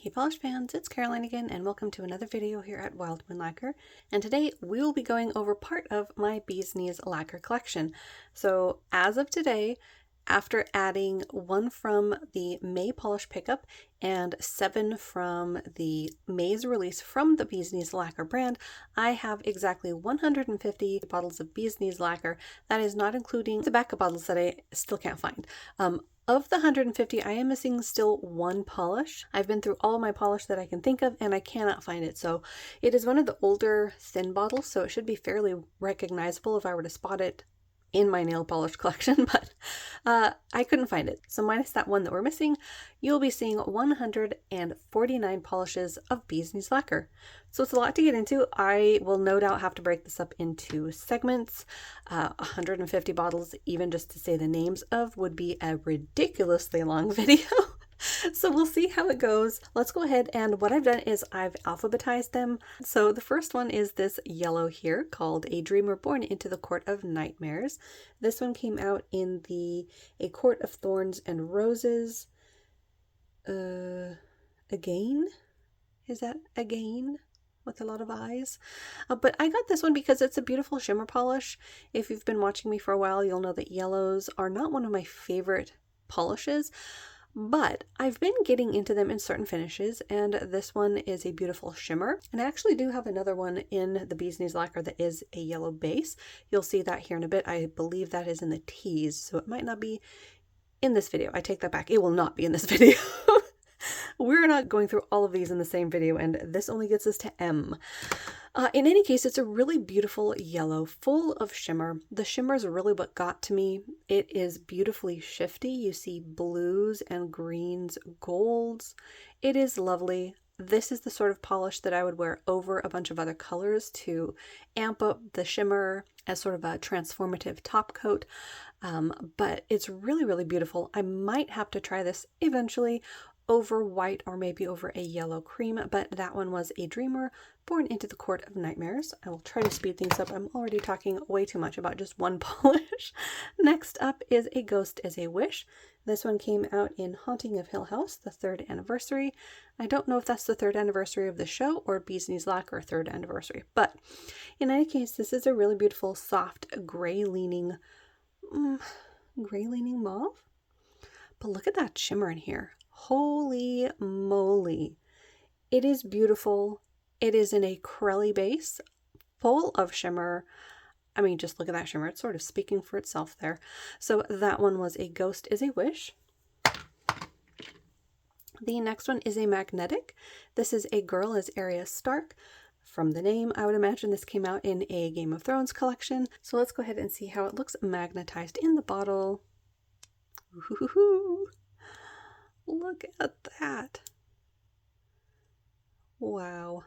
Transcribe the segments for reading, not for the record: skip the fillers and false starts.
Hey polish fans, it's Caroline again and welcome to another video here at Wild Moon Lacquer. And today we will be going over part of my Bee's Knees lacquer collection. So as of today, after adding 1 from the May polish pickup and 7 from the May's release from the Bee's Knees lacquer brand, I have exactly 150 bottles of Bee's Knees lacquer. That is not including the backup bottles that I still can't find. Of the 150, I am missing still 1 polish. I've been through all my polish that I can think of and I cannot find it. So it is one of the older thin bottles, so it should be fairly recognizable if I were to spot it in my nail polish collection, but I couldn't find it. So minus that 1 that we're missing, you'll be seeing 149 polishes of Bee's Knees lacquer. So it's a lot to get into. I will no doubt have to break this up into segments. 150 bottles, even just to say the names of, would be a ridiculously long video. So we'll see how it goes. Let's go ahead, and what I've done is I've alphabetized them. So the first one is this yellow here called A Dreamer Born into the Court of Nightmares. This one came out in the A Court of Thorns and Roses. Again? Is that again? With a lot of eyes. But I got this one because it's a beautiful shimmer polish. If you've been watching me for a while, you'll know that yellows are not one of my favorite polishes. But I've been getting into them in certain finishes, and this one is a beautiful shimmer. And I actually do have another one in the Bee's Knees lacquer that is a yellow base. You'll see that here in a bit. I believe that is in the teas, so it might not be in this video. I take that back. It will not be in this video. We're not going through all of these in the same video, and this only gets us to M. In any case, it's a really beautiful yellow, full of shimmer. The shimmer is really what got to me. It is beautifully shifty. You see blues and greens, golds. It is lovely. This is the sort of polish that I would wear over a bunch of other colors to amp up the shimmer as sort of a transformative top coat. But it's really, really beautiful. I might have to try this eventually over white or maybe over a yellow cream, but that one was A Dreamer Born into the Court of Nightmares. I will try to speed things up. I'm already talking way too much about just one polish. Next up is A Ghost is a Wish. This one came out in Haunting of Hill House, the 3rd anniversary. I don't know if that's the 3rd anniversary of the show or Bee's Knees lacquer 3rd anniversary, but in any case, this is a really beautiful, soft, gray-leaning mauve. But look at that shimmer in here. Holy moly. It is beautiful. It is in a corally base, full of shimmer. I mean, just look at that shimmer. It's sort of speaking for itself there. So that one was A Ghost is a Wish. The next one is a magnetic. This is A Girl is Arya Stark. From the name, I would imagine this came out in a Game of Thrones collection. So let's go ahead and see how it looks magnetized in the bottle. Ooh. Look at that. Wow.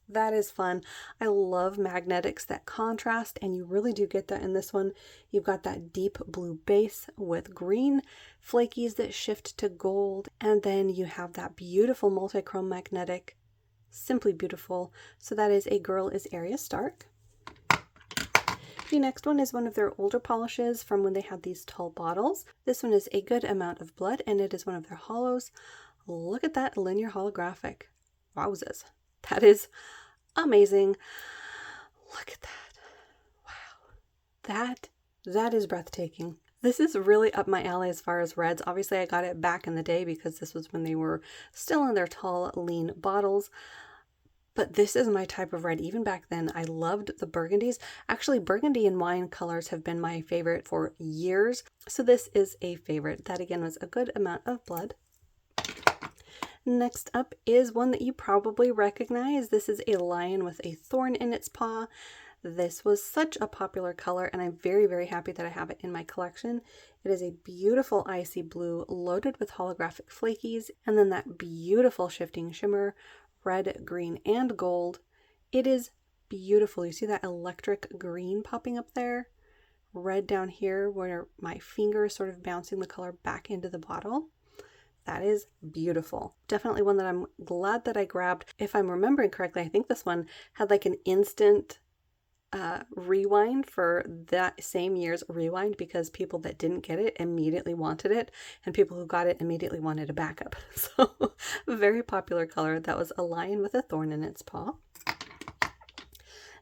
That is fun. I love magnetics that contrast, and you really do get that in this one. You've got that deep blue base with green flakies that shift to gold, and then you have that beautiful multi-chrome magnetic. Simply beautiful. So that is A Girl is Arya Stark. The next one is one of their older polishes from when they had these tall bottles. This one is A Good Amount of Blood, and it is one of their hollows. Look at that linear holographic. Wowzers. That is amazing. Look at that. Wow. That is breathtaking. This is really up my alley as far as reds. Obviously, I got it back in the day because this was when they were still in their tall, lean bottles. But this is my type of red. Even back then, I loved the burgundies. Actually, burgundy and wine colors have been my favorite for years. So this is a favorite. That again was A Good Amount of Blood. Next up is one that you probably recognize. This is a lion with a thorn in its paw. This was such a popular color, and I'm very, very happy that I have it in my collection. It is a beautiful icy blue loaded with holographic flakies, and then that beautiful shifting shimmer, red, green, and gold. It is beautiful. You see that electric green popping up there? Red down here where my finger is sort of bouncing the color back into the bottle. That is beautiful. Definitely one that I'm glad that I grabbed. If I'm remembering correctly, I think this one had like an instant rewind for that same year's rewind because people that didn't get it immediately wanted it, and people who got it immediately wanted a backup. So very popular color. That was a lion with a thorn in its paw.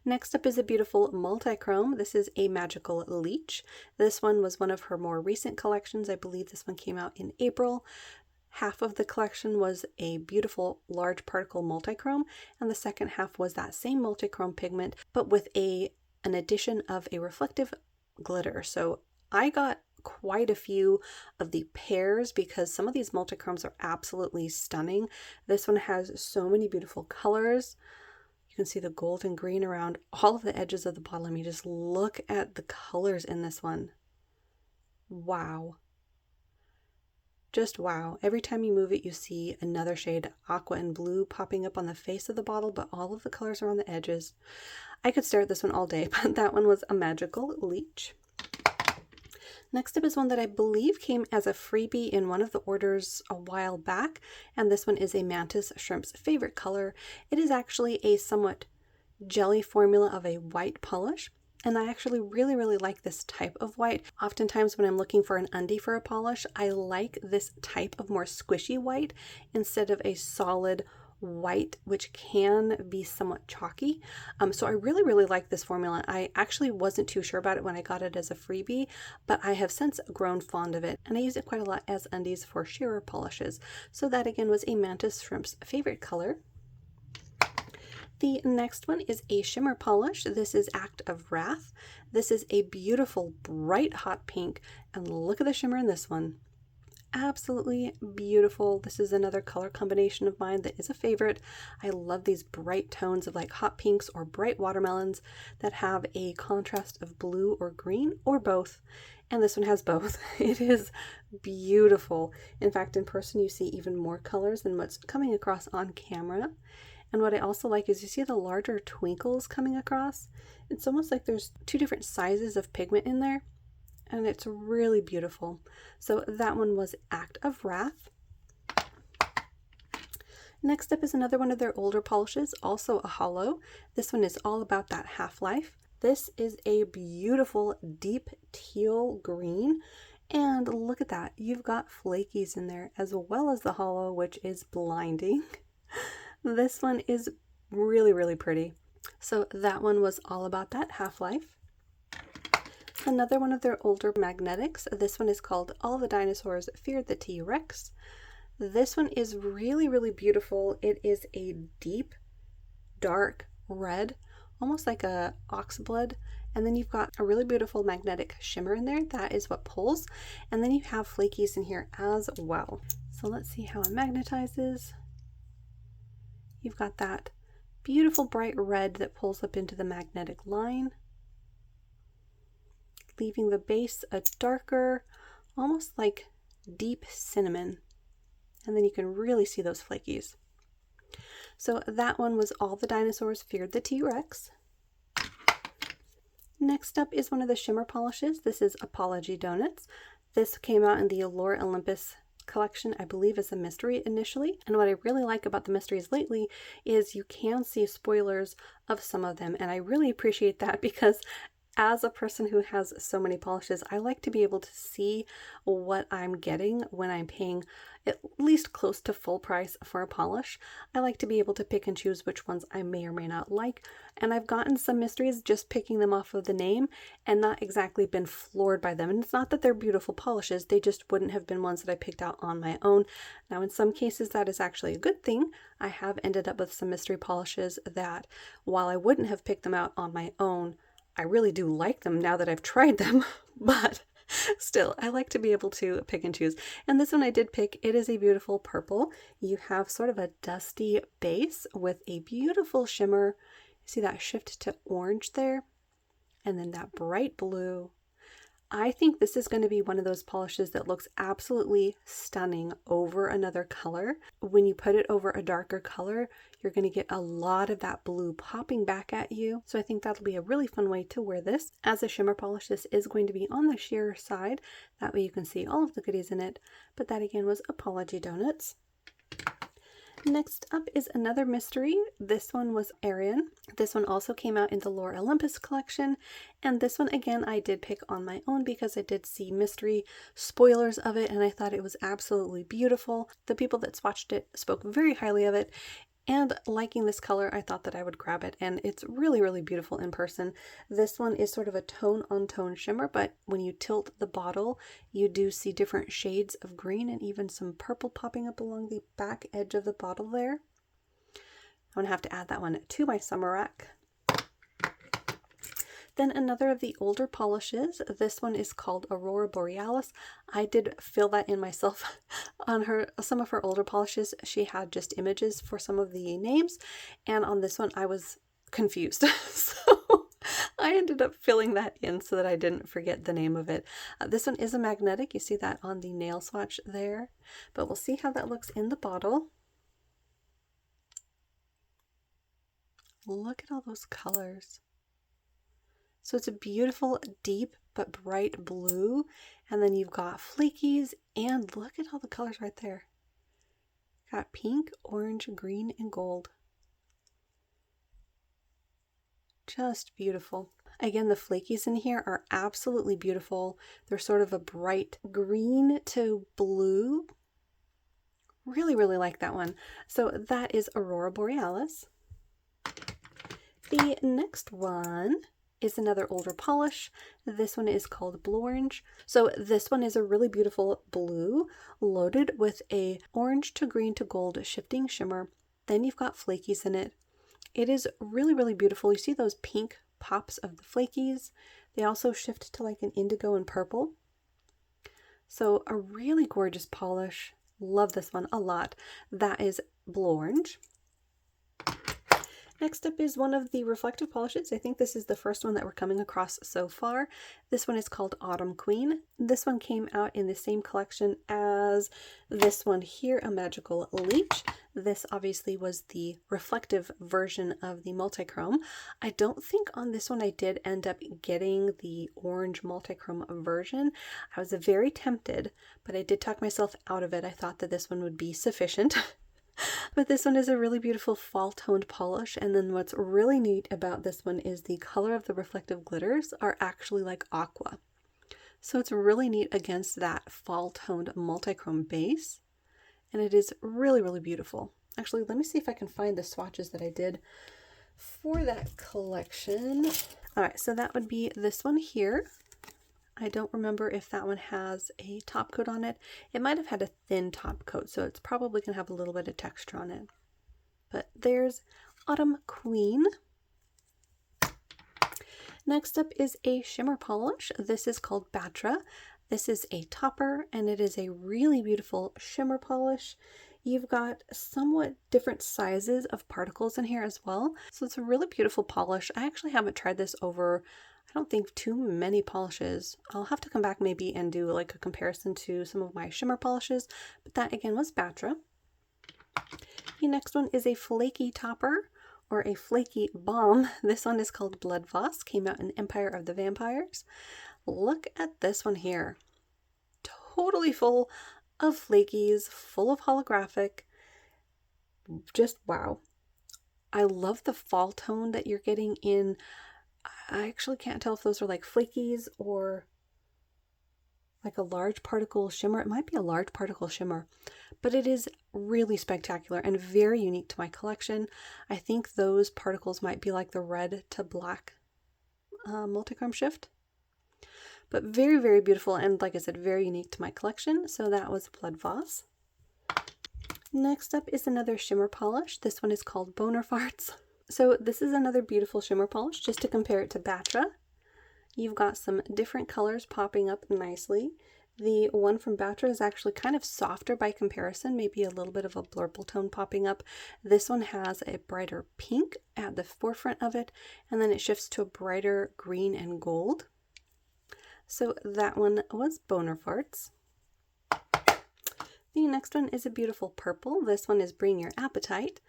Next up is a beautiful multichrome. This is a magical leech. This one was one of her more recent collections. I believe this one came out in April. Half of the collection was a beautiful large particle multichrome, and the second half was that same multichrome pigment, but with an addition of a reflective glitter. So I got quite a few of the pairs because some of these multichromes are absolutely stunning. This one has so many beautiful colors. You can see the gold and green around all of the edges of the bottle. I mean, just look at the colors in this one. Wow. Just wow. Every time you move it, you see another shade, aqua and blue, popping up on the face of the bottle, but all of the colors are on the edges. I could stare at this one all day, but that one was a magical leech. Next up is one that I believe came as a freebie in one of the orders a while back, and this one is a Mantis Shrimp's favorite color. It is actually a somewhat jelly formula of a white polish. And I actually really like this type of white. Oftentimes when I'm looking for an undie for a polish, I like this type of more squishy white instead of a solid white, which can be somewhat chalky. So I really like this formula. I actually wasn't too sure about it when I got it as a freebie, but I have since grown fond of it, and I use it quite a lot as undies for shearer polishes. So that again was a Mantis Shrimp's favorite color. The next one is a shimmer polish. This is Act of Wrath. This is a beautiful bright hot pink, and look at the shimmer in this one. Absolutely beautiful. This is another color combination of mine that is a favorite. I love these bright tones of like hot pinks or bright watermelons that have a contrast of blue or green or both. And this one has both. It is beautiful. In fact, in person you see even more colors than what's coming across on camera. And what I also like is you see the larger twinkles coming across. It's almost like there's two different sizes of pigment in there, and it's really beautiful. So that one was Act of Wrath. Next up is another one of their older polishes, also a holo. This one is all about that half-life. This is a beautiful deep teal green, and look at that. You've got flakies in there as well as the holo, which is blinding. This one is really pretty. So that one was all about that half-life. Another one of their older magnetics. This one is called All the Dinosaurs Feared the T-Rex. This one is really beautiful. It is a deep, dark red, almost like a oxblood. And then you've got a really beautiful magnetic shimmer in there. That is what pulls. And then you have flakies in here as well. So let's see how it magnetizes. You've got that beautiful bright red that pulls up into the magnetic line, leaving the base a darker, almost like deep cinnamon. And then you can really see those flakies. So that one was All the Dinosaurs Feared the T-Rex. Next up is one of the shimmer polishes. This is Apology Donuts. This came out in the Allure Olympus collection, I believe, as a mystery initially. And what I really like about the mysteries lately is you can see spoilers of some of them, and I really appreciate that because as a person who has so many polishes, I like to be able to see what I'm getting when I'm paying at least close to full price for a polish. I like to be able to pick and choose which ones I may or may not like, and I've gotten some mysteries just picking them off of the name and not exactly been floored by them. And it's not that they're beautiful polishes, they just wouldn't have been ones that I picked out on my own. Now in some cases that is actually a good thing. I have ended up with some mystery polishes that, while I wouldn't have picked them out on my own, I really do like them now that I've tried them, but still, I like to be able to pick and choose. And this one I did pick. It is a beautiful purple. You have sort of a dusty base with a beautiful shimmer. You see that shift to orange there? And then that bright blue. I think this is going to be one of those polishes that looks absolutely stunning over another color. When you put it over a darker color, you're going to get a lot of that blue popping back at you. So I think that'll be a really fun way to wear this. As a shimmer polish, this is going to be on the sheer side. That way you can see all of the goodies in it. But that again was Apology Donuts. Next up is another mystery. This one was Arian. This one also came out in the Lore Olympus collection, and this one again I did pick on my own because I did see mystery spoilers of it and I thought it was absolutely beautiful. The people that swatched it spoke very highly of it, and liking this color, I thought that I would grab it, and it's really, really beautiful in person. This one is sort of a tone-on-tone shimmer, but when you tilt the bottle, you do see different shades of green and even some purple popping up along the back edge of the bottle there. I'm going to have to add that one to my summer rack. Then another of the older polishes, this one is called Aurora Borealis. I did fill that in myself on some of her older polishes. She had just images for some of the names, and on this one I was confused. So I ended up filling that in so that I didn't forget the name of it. This one is a magnetic. You see that on the nail swatch there, but we'll see how that looks in the bottle. Look at all those colors. So it's a beautiful, deep, but bright blue. And then you've got flakies, and look at all the colors right there. Got pink, orange, green, and gold. Just beautiful. Again, the flakies in here are absolutely beautiful. They're sort of a bright green to blue. Really, really like that one. So that is Aurora Borealis. The next one is another older polish. This one is called Blue Orange. So this one is a really beautiful blue loaded with a orange to green to gold shifting shimmer. Then you've got flakies in it. It is really, really beautiful. You see those pink pops of the flakies. They also shift to like an indigo and purple. So a really gorgeous polish. Love this one a lot. That is Blue Orange. Next up is one of the reflective polishes. I think this is the first one that we're coming across so far. This one is called Autumn Queen. This one came out in the same collection as this one here, a Magical Leech. This obviously was the reflective version of the Multichrome. I don't think on this one I did end up getting the orange Multichrome version. I was very tempted, but I did talk myself out of it. I thought that this one would be sufficient. But this one is a really beautiful fall toned polish, and then what's really neat about this one is the color of the reflective glitters are actually like aqua. So it's really neat against that fall toned multichrome base, and it is really, really beautiful. Actually, let me see if I can find the swatches that I did for that collection. Alright, so that would be this one here. I don't remember if that one has a top coat on it. It might have had a thin top coat, so it's probably going to have a little bit of texture on it. But there's Autumn Queen. Next up is a shimmer polish. This is called Batra. This is a topper, and it is a really beautiful shimmer polish. You've got somewhat different sizes of particles in here as well. So it's a really beautiful polish. I actually haven't tried this over, I don't think, too many polishes. I'll have to come back maybe and do like a comparison to some of my shimmer polishes, but that again was Batra. The next one is a flaky topper or a flaky bomb. This one is called Blood Voss, came out in Empire of the Vampires. Look at this one here. Totally full of flakies, full of holographic. Just wow. I love the fall tone that you're getting in. I actually can't tell if those are like flakies or like a large particle shimmer. It might be a large particle shimmer, but it is really spectacular and very unique to my collection. I think those particles might be like the red to black multichrome shift, but very, very beautiful. And like I said, very unique to my collection. So that was Blood Voss. Next up is another shimmer polish. This one is called Boner Farts. So this is another beautiful shimmer polish, just to compare it to Batra. You've got some different colors popping up nicely. The one from Batra is actually kind of softer by comparison, maybe a little bit of a blurple tone popping up. This one has a brighter pink at the forefront of it, and then it shifts to a brighter green and gold. So that one was Boner Farts. The next one is a beautiful purple. This one is Bring Your Appetite.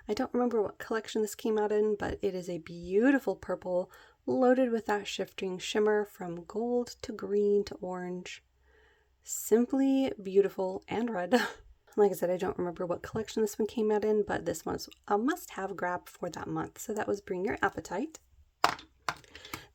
I don't remember what collection this came out in, but it is a beautiful purple loaded with that shifting shimmer from gold to green to orange. Simply beautiful and red. Like I said, I don't remember what collection this one came out in, but this one's a must-have grab for that month. So that was Bring Your Appetite.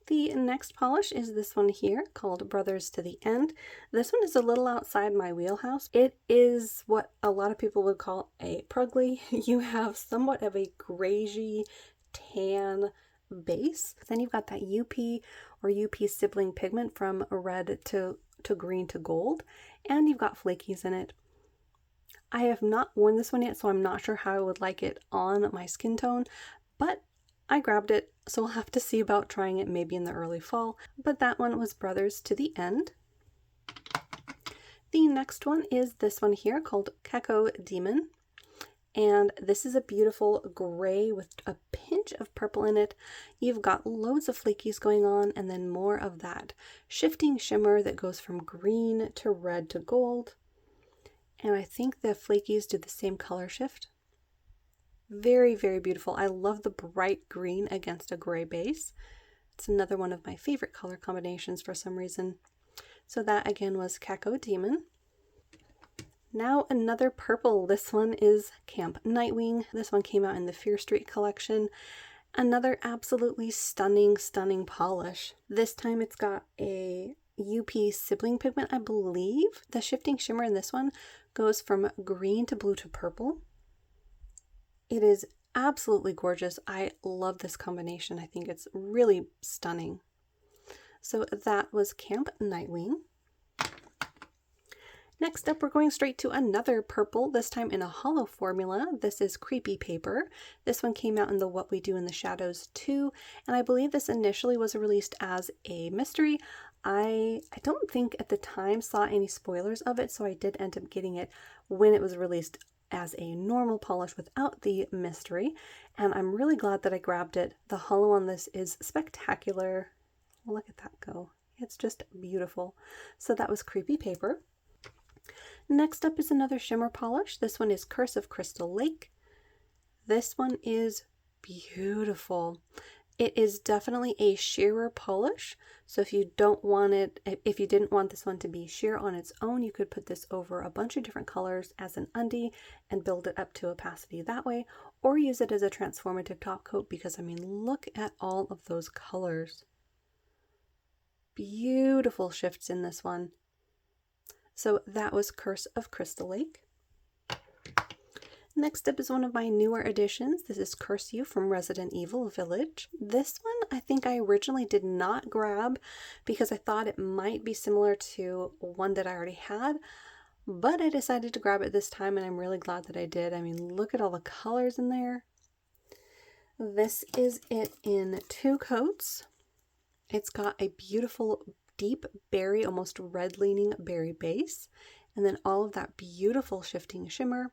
The next polish is this one here called Brothers to the End. This one is a little outside my wheelhouse. It is what a lot of people would call a prugly. You have somewhat of a grayish tan base. Then you've got that UP or UP sibling pigment from red to green to gold, and you've got flakies in it. I have not worn this one yet, so I'm not sure how I would like it on my skin tone, but I grabbed it, so we'll have to see about trying it maybe in the early fall. But that one was Brothers to the End. The next one is this one here called Cacao Demon. And this is a beautiful gray with a pinch of purple in it. You've got loads of flakies going on, and then more of that shifting shimmer that goes from green to red to gold. And I think the flakies do the same color shift. Very, very beautiful. I love the bright green against a gray base. It's another one of my favorite color combinations for some reason. So that again was Cacao Demon. Now another purple. This one is Camp Nightwing. This one came out in the Fear Street collection. Another absolutely stunning, stunning polish. This time it's got a UP sibling pigment, I believe. The shifting shimmer in this one goes from green to blue to purple. It is absolutely gorgeous. I love this combination. I think it's really stunning. So that was Camp Nightwing. Next up, we're going straight to another purple, this time in a hollow formula. This is Creepy Paper. This one came out in the What We Do in the Shadows 2, and I believe this initially was released as a mystery. I don't think at the time saw any spoilers of it, so I did end up getting it when it was released as a normal polish without the mystery, and I'm really glad that I grabbed it. The hollow on this is spectacular. Look at that go. It's just beautiful. So that was Creepy Paper. Next up is another shimmer polish. This one is Curse of Crystal Lake. This one is beautiful. It is definitely a sheerer polish, so if you don't want it, if you didn't want this one to be sheer on its own, you could put this over a bunch of different colors as an undie and build it up to opacity that way, or use it as a transformative top coat, because I mean, look at all of those colors. Beautiful shifts in this one. So that was Curse of Crystal Lake. Next up is one of my newer additions. This is Curse You from Resident Evil Village. This one I think I originally did not grab because I thought it might be similar to one that I already had, but I decided to grab it this time, and I'm really glad that I did. I mean, look at all the colors in there. This is it in 2 coats. It's got a beautiful deep berry, almost red leaning berry base, and then all of that beautiful shifting shimmer.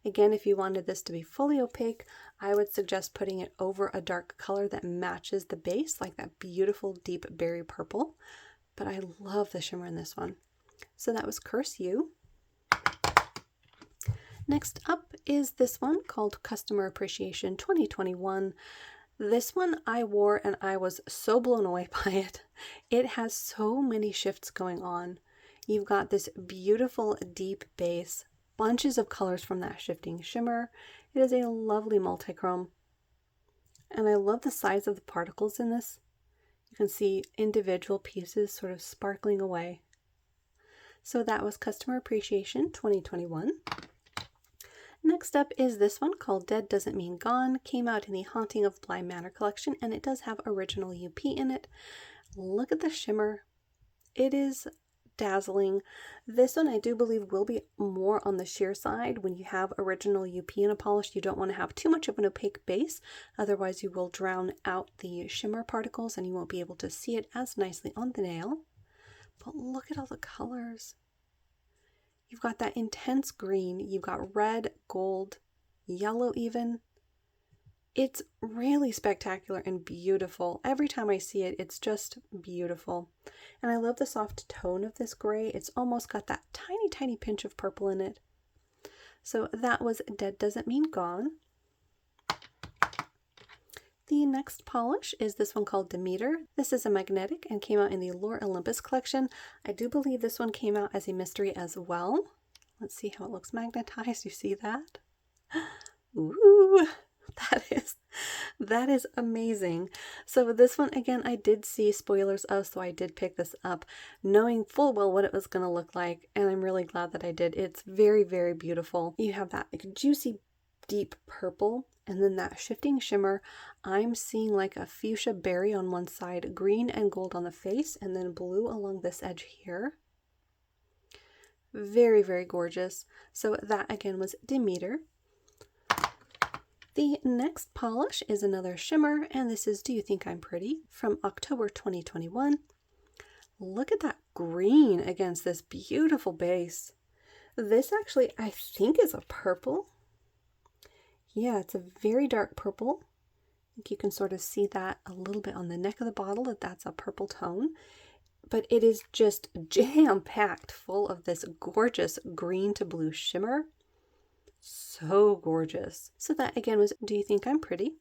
Again, if you wanted this to be fully opaque, I would suggest putting it over a dark color that matches the base, like that beautiful deep berry purple. But I love the shimmer in this one. So that was Curse You. Next up is this one called Customer Appreciation 2021. This one I wore and I was so blown away by it. It has so many shifts going on. You've got this beautiful deep base, bunches of colors from that shifting shimmer. It is a lovely multichrome. And I love the size of the particles in this. You can see individual pieces sort of sparkling away. So that was Customer Appreciation 2021. Next up is this one called Dead Doesn't Mean Gone. Came out in the Haunting of Bly Manor collection, and it does have original UP in it. Look at the shimmer. It is dazzling. This one I do believe will be more on the sheer side. When you have original UP in a polish, you don't want to have too much of an opaque base, otherwise you will drown out the shimmer particles and you won't be able to see it as nicely on the nail. But look at all the colors. You've got that intense green, you've got red, gold, yellow even. It's really spectacular and beautiful. Every time I see it, it's just beautiful. And I love the soft tone of this gray. It's almost got that tiny, tiny pinch of purple in it. So that was Dead Doesn't Mean Gone. The next polish is this one called Demeter. This is a magnetic and came out in the Lore Olympus collection. I do believe this one came out as a mystery as well. Let's see how it looks magnetized. You see that? Ooh, that is amazing. So this one, again, I did see spoilers of, so I did pick this up knowing full well what it was going to look like, and I'm really glad that I did. It's very, very beautiful. You have that like juicy deep purple, and then that shifting shimmer. I'm seeing like a fuchsia berry on one side, green and gold on the face, and then blue along this edge here. Very, very gorgeous. So that again was Demeter. The next polish is another shimmer, and this is Do You Think I'm Pretty from October 2021. Look at that green against this beautiful base. This actually, I think, is a purple. Yeah, it's a very dark purple. I think you can sort of see that a little bit on the neck of the bottle, that's a purple tone. But it is just jam-packed full of this gorgeous green to blue shimmer. So gorgeous. So that again was Do You Think I'm Pretty?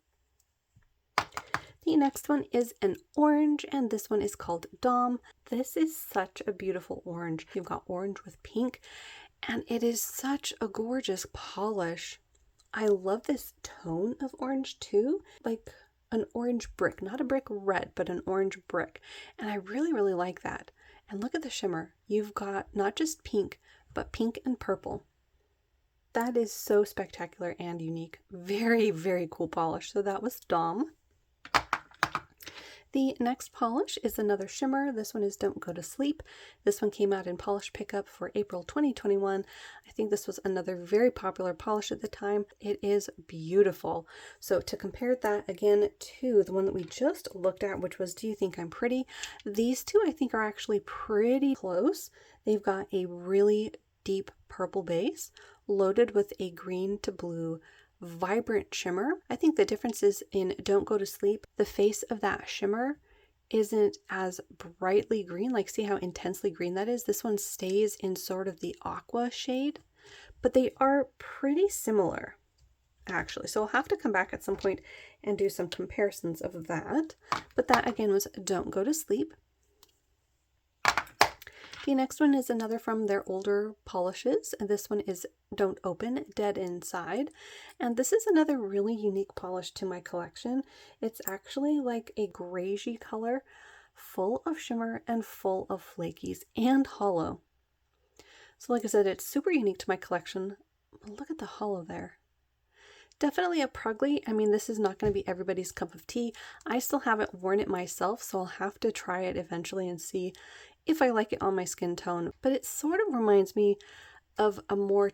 The next one is an orange, and this one is called Dom. This is such a beautiful orange. You've got orange with pink, and it is such a gorgeous polish. I love this tone of orange too, like an orange brick, not a brick red, but an orange brick. And I really, really like that. And look at the shimmer. You've got not just pink, but pink and purple. That is so spectacular and unique. Very, very cool polish. So that was Dom. The next polish is another shimmer. This one is Don't Go to Sleep. This one came out in polish pickup for April 2021. I think this was another very popular polish at the time. It is beautiful. So to compare that again to the one that we just looked at, which was Do You Think I'm Pretty? These two I think are actually pretty close. They've got a really deep purple base loaded with a green to blue vibrant shimmer. I think the difference is in Don't Go to Sleep, the face of that shimmer isn't as brightly green. Like, see how intensely green that is? This one stays in sort of the aqua shade, but they are pretty similar actually. So I'll have to come back at some point and do some comparisons of that. But that again was Don't Go to Sleep. The next one is another from their older polishes, and this one is Don't Open, Dead Inside. And this is another really unique polish to my collection. It's actually like a greyish color, full of shimmer and full of flakies and hollow. So like I said, it's super unique to my collection. Look at the hollow there. Definitely a prugly. I mean, this is not going to be everybody's cup of tea. I still haven't worn it myself, so I'll have to try it eventually and see if I like it on my skin tone. But it sort of reminds me of a more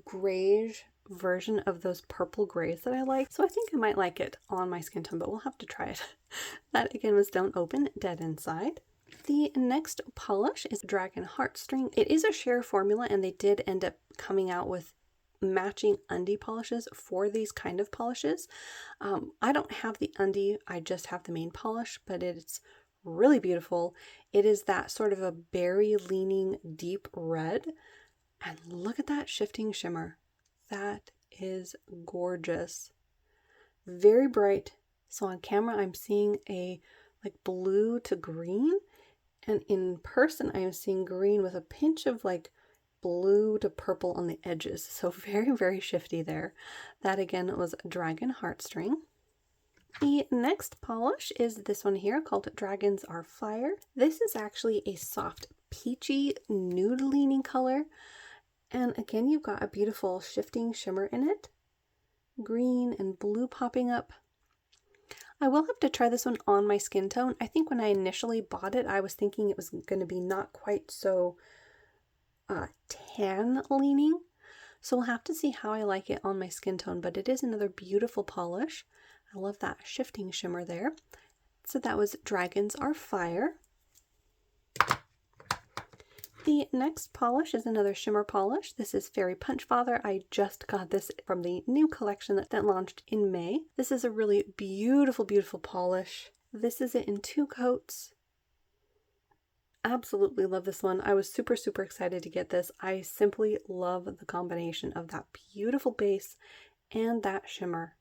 grayish version of those purple grays that I like. So I think I might like it on my skin tone, but we'll have to try it. That again was Don't Open, Dead Inside. The next polish is Dragon Heartstring. It is a share formula, and they did end up coming out with matching undie polishes for these kind of polishes. I don't have the undie, I just have the main polish, but it's really beautiful. It is that sort of a berry leaning deep red, and look at that shifting shimmer. That is gorgeous. Very bright. So on camera I'm seeing a like blue to green, and in person I am seeing green with a pinch of like blue to purple on the edges. So very, very shifty there. That again was Dragon Heartstring. The next polish is this one here called Dragons Are Fire. This is actually a soft peachy nude leaning color. And again, you've got a beautiful shifting shimmer in it. Green and blue popping up. I will have to try this one on my skin tone. I think when I initially bought it, I was thinking it was going to be not quite so tan leaning. So we'll have to see how I like it on my skin tone, but it is another beautiful polish. I love that shifting shimmer there. So that was Dragons Are Fire. The next polish is another shimmer polish. This is Fairy Punchfather. I just got this from the new collection that launched in May. This is a really beautiful, beautiful polish. This is it in 2 coats. Absolutely love this one. I was super, super excited to get this. I simply love the combination of that beautiful base and that shimmer.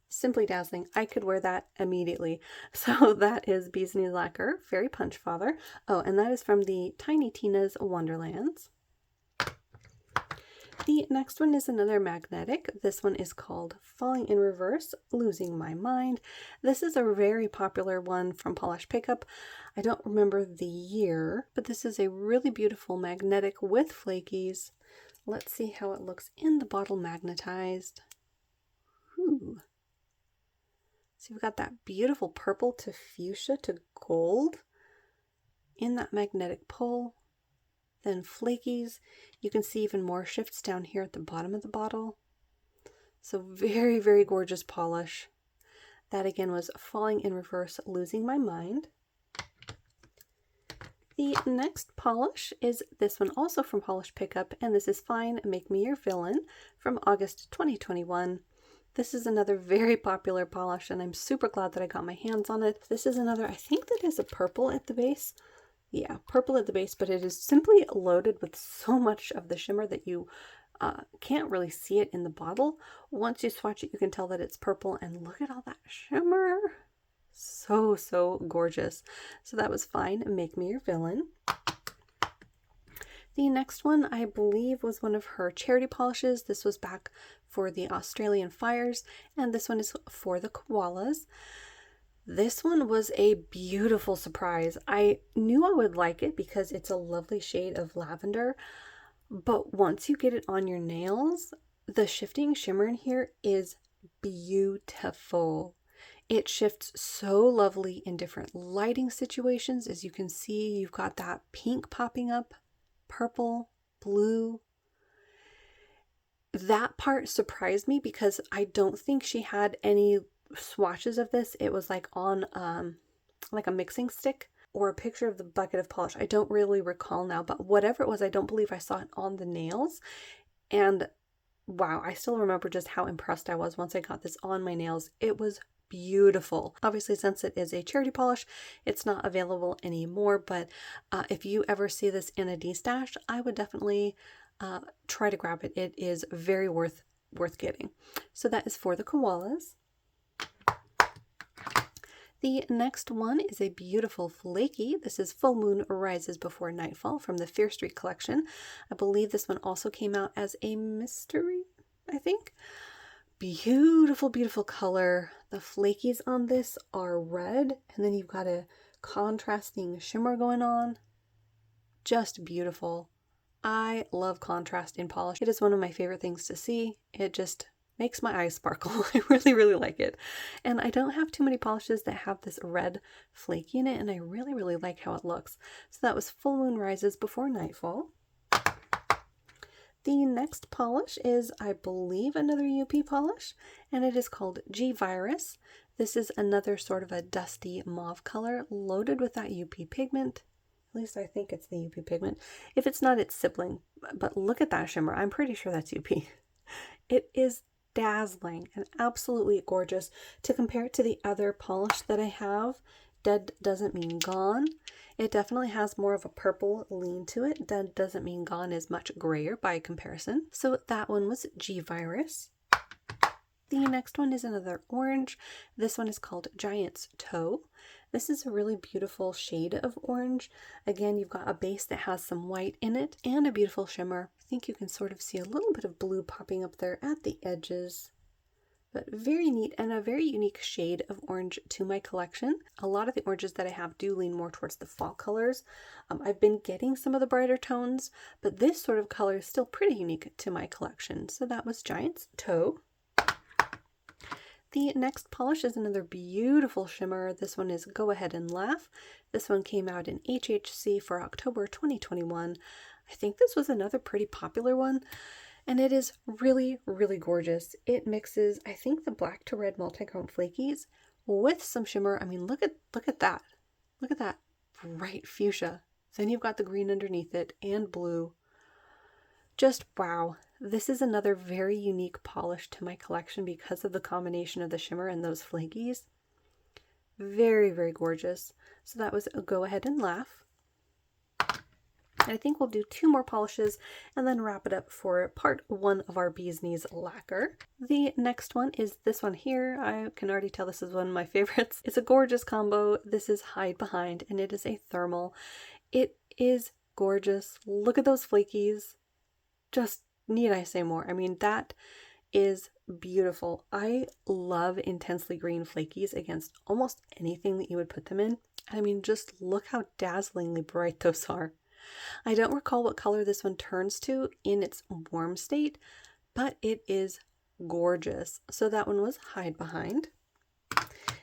Simply dazzling. I could wear that immediately. So that is Bee's Knees Lacquer, Fairy Punchfather. Oh, and that is from the Tiny Tina's Wonderlands. The next one is another magnetic. This one is called Falling in Reverse, Losing My Mind. This is a very popular one from Polish Pickup. I don't remember the year, but this is a really beautiful magnetic with flakies. Let's see how it looks in the bottle magnetized. Ooh. So you've got that beautiful purple to fuchsia to gold in that magnetic pull. Then flakies. You can see even more shifts down here at the bottom of the bottle. So very, very gorgeous polish. That again was Falling in Reverse, Losing My Mind. The next polish is this one also from Polish Pickup, and this is Fine, Make Me Your Villain from August 2021. This is another very popular polish, and I'm super glad that I got my hands on it. This is another, I think that is a purple at the base. Yeah, purple at the base, but it is simply loaded with so much of the shimmer that you can't really see it in the bottle. Once you swatch it, you can tell that it's purple, and look at all that shimmer. So, so gorgeous. So that was Fine, Make Me Your Villain. The next one, I believe, was one of her charity polishes. This was back for the Australian fires, and this one is for the koalas. This one was a beautiful surprise. I knew I would like it because it's a lovely shade of lavender, but once you get it on your nails, the shifting shimmer in here is beautiful. It shifts so lovely in different lighting situations. As you can see, you've got that pink popping up, purple, blue. That part surprised me because I don't think she had any swatches of this. It was like on like a mixing stick or a picture of the bucket of polish. I don't really recall now, but whatever it was, I don't believe I saw it on the nails. And wow, I still remember just how impressed I was once I got this on my nails. It was beautiful. Obviously, since it is a charity polish, it's not available anymore, but if you ever see this in a D-stash, I would definitely try to grab it. It is very worth getting. So that is for the koalas. The next one is a beautiful flaky. This is Full Moon Rises Before Nightfall from the Fear Street collection. I believe this one also came out as a mystery, I think. Beautiful, beautiful color. The flakies on this are red, and then you've got a contrasting shimmer going on. Just beautiful. I love contrast in polish. It is one of my favorite things to see. It just makes my eyes sparkle. I really, really like it. And I don't have too many polishes that have this red flaky in it, and I really, really like how it looks. So that was Full Moon Rises Before Nightfall. The next polish is, I believe, another UP polish, and it is called G-Virus. This is another sort of a dusty mauve color loaded with that UP pigment. At least I think it's the UP pigment. If it's not, it's sibling. But look at that shimmer. I'm pretty sure that's UP. It is dazzling and absolutely gorgeous. To compare it to the other polish that I have, Dead Doesn't Mean Gone. It definitely has more of a purple lean to it. Dead Doesn't Mean Gone is much grayer by comparison. So that one was G-Virus. The next one is another orange. This one is called Giant's Toe. This is a really beautiful shade of orange. Again, you've got a base that has some white in it and a beautiful shimmer. I think you can sort of see a little bit of blue popping up there at the edges. But very neat and a very unique shade of orange to my collection. A lot of the oranges that I have do lean more towards the fall colors. I've been getting some of the brighter tones, but this sort of color is still pretty unique to my collection. So that was Giant's Toe. The next polish is another beautiful shimmer. This one is Go Ahead and Laugh. This one came out in HHC for October 2021. I think this was another pretty popular one, and it is really, really gorgeous. It mixes, I think, the black to red multichrome flakies with some shimmer. I mean, look at that. Look at that bright fuchsia. Then you've got the green underneath it and blue. Just wow. This is another very unique polish to my collection because of the combination of the shimmer and those flakies. Very, very gorgeous. So that was Go Ahead and Laugh. I think we'll do 2 more polishes and then wrap it up for part 1 of our Bee's Knees lacquer. The next one is this one here. I can already tell this is one of my favorites. It's a gorgeous combo. This is Hide Behind, and it is a thermal. It is gorgeous. Look at those flakies. Just need I say more? I mean, that is beautiful. I love intensely green flakies against almost anything that you would put them in. I mean, just look how dazzlingly bright those are. I don't recall what color this one turns to in its warm state, but it is gorgeous. So that one was Hide Behind.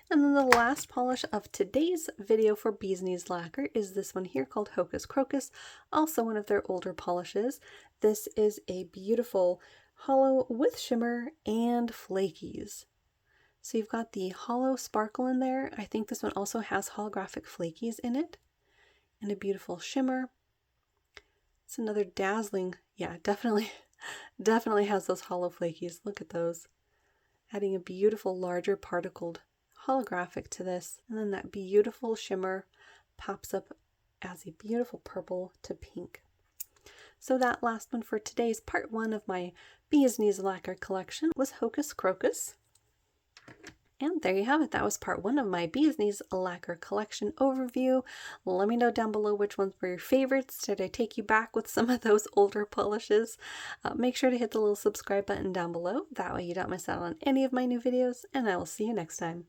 And then the last polish of today's video for Bee's Knees Lacquer is this one here called Hocus Crocus, also one of their older polishes. This is a beautiful hollow with shimmer and flakies. So you've got the hollow sparkle in there. I think this one also has holographic flakies in it, and a beautiful shimmer. It's another dazzling, yeah, definitely has those hollow flakies. Look at those. Adding a beautiful larger particled holographic to this, and then that beautiful shimmer pops up as a beautiful purple to pink. So that last one for today's part 1 of my Bee's Knees Lacquer collection was Hocus Crocus. And there you have it. That was part 1 of my Bee's Knees Lacquer collection overview. Let me know down below which ones were your favorites. Did I take you back with some of those older polishes? Make sure to hit the little subscribe button down below. That way you don't miss out on any of my new videos, and I will see you next time.